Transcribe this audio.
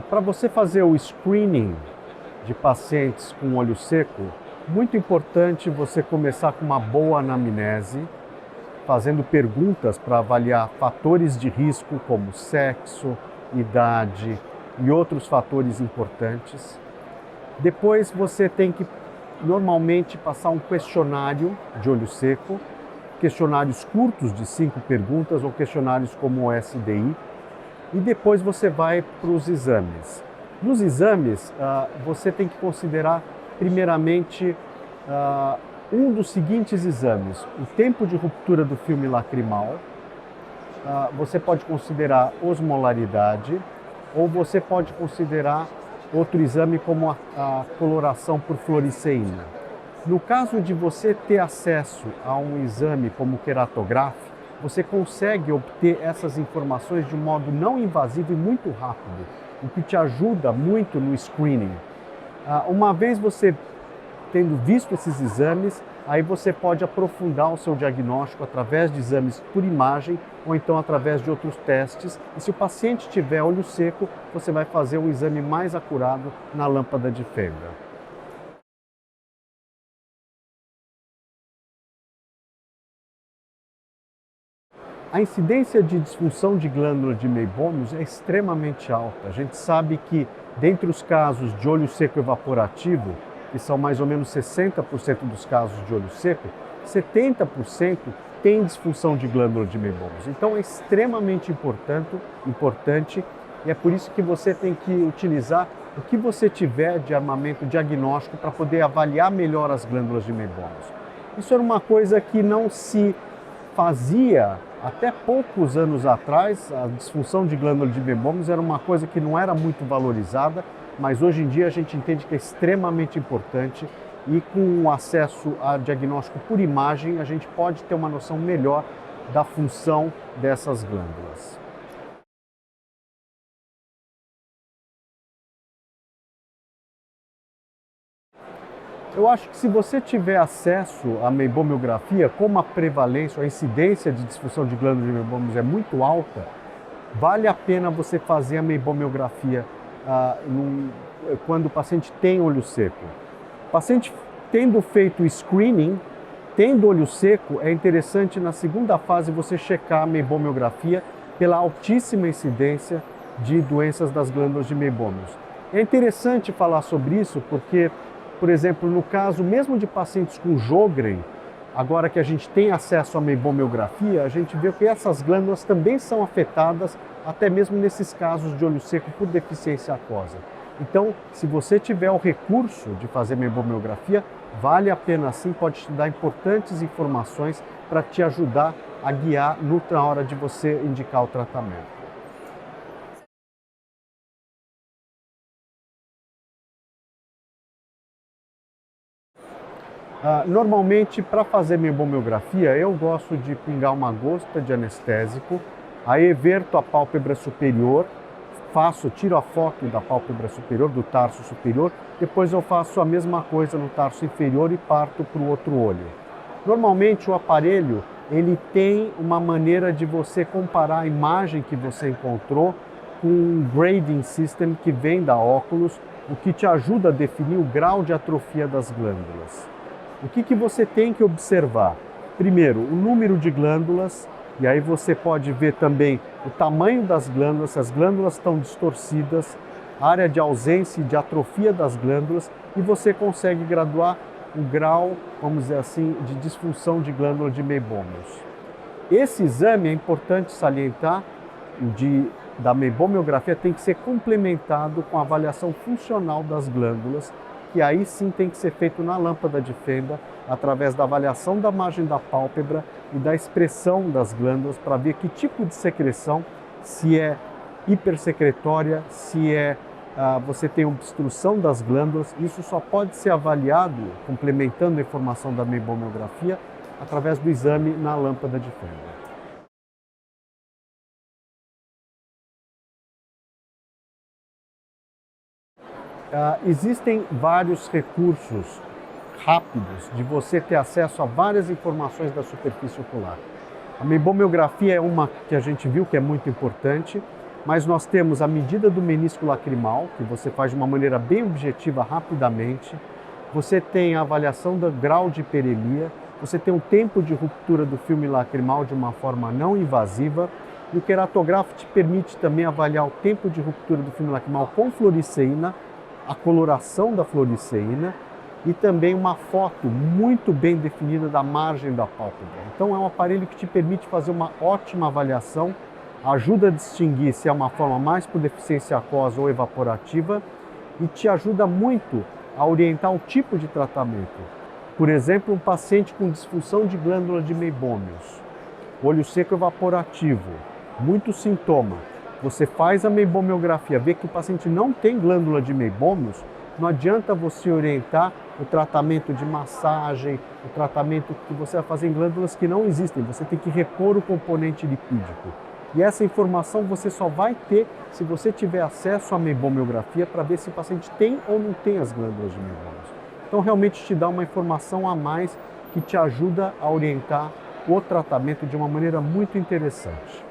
Para você fazer o screening de pacientes com olho seco, muito importante você começar com uma boa anamnese, fazendo perguntas para avaliar fatores de risco como sexo, idade e outros fatores importantes. Depois você tem que normalmente passar um questionário de olho seco, questionários curtos de 5 perguntas ou questionários como o SDI. E depois você vai para os exames. Nos exames, você tem que considerar primeiramente um dos seguintes exames: o tempo de ruptura do filme lacrimal, você pode considerar osmolaridade, ou você pode considerar outro exame como a coloração por fluoresceína. No caso de você ter acesso a um exame como o queratográfico, você consegue obter essas informações de um modo não invasivo e muito rápido, o que te ajuda muito no screening. Uma vez você tendo visto esses exames, aí você pode aprofundar o seu diagnóstico através de exames por imagem ou então através de outros testes. E se o paciente tiver olho seco, você vai fazer um exame mais acurado na lâmpada de fenda. A incidência de disfunção de glândula de Meibomius é extremamente alta. A gente sabe que, dentre os casos de olho seco evaporativo, que são mais ou menos 60% dos casos de olho seco, 70% tem disfunção de glândula de Meibomius. Então é extremamente importante e é por isso que você tem que utilizar o que você tiver de armamento diagnóstico para poder avaliar melhor as glândulas de Meibomius. Isso era uma coisa que não se fazia até poucos anos atrás. A disfunção de glândula de Meibomius era uma coisa que não era muito valorizada, mas hoje em dia a gente entende que é extremamente importante e com o acesso a diagnóstico por imagem a gente pode ter uma noção melhor da função dessas glândulas. Eu acho que se você tiver acesso à meibomiografia, como a prevalência, a incidência de disfunção de glândula de Meibomius é muito alta, vale a pena você fazer a meibomiografia quando o paciente tem olho seco. O paciente tendo feito o screening, tendo olho seco, é interessante na segunda fase você checar a meibomiografia pela altíssima incidência de doenças das glândulas de Meibomius. É interessante falar sobre isso porque, por exemplo, no caso mesmo de pacientes com Sjögren, agora que a gente tem acesso à meibomiografia, a gente vê que essas glândulas também são afetadas, até mesmo nesses casos de olho seco por deficiência aquosa. Então, se você tiver o recurso de fazer meibomiografia, vale a pena sim, pode te dar importantes informações para te ajudar a guiar na hora de você indicar o tratamento. Normalmente, para fazer meibomiografia, eu gosto de pingar uma gota de anestésico, aí everto a pálpebra superior, tiro a foto da pálpebra superior, do tarso superior, depois eu faço a mesma coisa no tarso inferior e parto para o outro olho. Normalmente o aparelho ele tem uma maneira de você comparar a imagem que você encontrou com um grading system que vem da óculos, o que te ajuda a definir o grau de atrofia das glândulas. O que você tem que observar? Primeiro, o número de glândulas, e aí você pode ver também o tamanho das glândulas, se as glândulas estão distorcidas, a área de ausência e de atrofia das glândulas, e você consegue graduar o grau, vamos dizer assim, de disfunção de glândula de Meibomius. Esse exame é importante salientar, da meibomiografia tem que ser complementado com a avaliação funcional das glândulas, que aí sim tem que ser feito na lâmpada de fenda, através da avaliação da margem da pálpebra e da expressão das glândulas para ver que tipo de secreção, se é hipersecretória, se você tem obstrução das glândulas. Isso só pode ser avaliado, complementando a informação da meibomiografia, através do exame na lâmpada de fenda. Existem vários recursos rápidos de você ter acesso a várias informações da superfície ocular. A meibomiografia é uma que a gente viu que é muito importante. mas nós temos a medida do menisco lacrimal, que você faz de uma maneira bem objetiva, rapidamente. Você tem a avaliação do grau de hiperelia, você tem o tempo de ruptura do filme lacrimal de uma forma não invasiva. E o queratográfico te permite também avaliar o tempo de ruptura do filme lacrimal com fluoresceína, a coloração da fluoresceína e também uma foto muito bem definida da margem da pálpebra. Então é um aparelho que te permite fazer uma ótima avaliação, ajuda a distinguir se é uma forma mais por deficiência aquosa ou evaporativa e te ajuda muito a orientar o tipo de tratamento. Por exemplo, um paciente com disfunção de glândula de Meibômios, olho seco evaporativo, muito sintoma. Você faz a meibomiografia, vê que o paciente não tem glândula de Meibômios, não adianta você orientar o tratamento de massagem, o tratamento que você vai fazer em glândulas que não existem. Você tem que repor o componente lipídico. E essa informação você só vai ter se você tiver acesso à meibomiografia para ver se o paciente tem ou não tem as glândulas de Meibômios. Então realmente te dá uma informação a mais que te ajuda a orientar o tratamento de uma maneira muito interessante.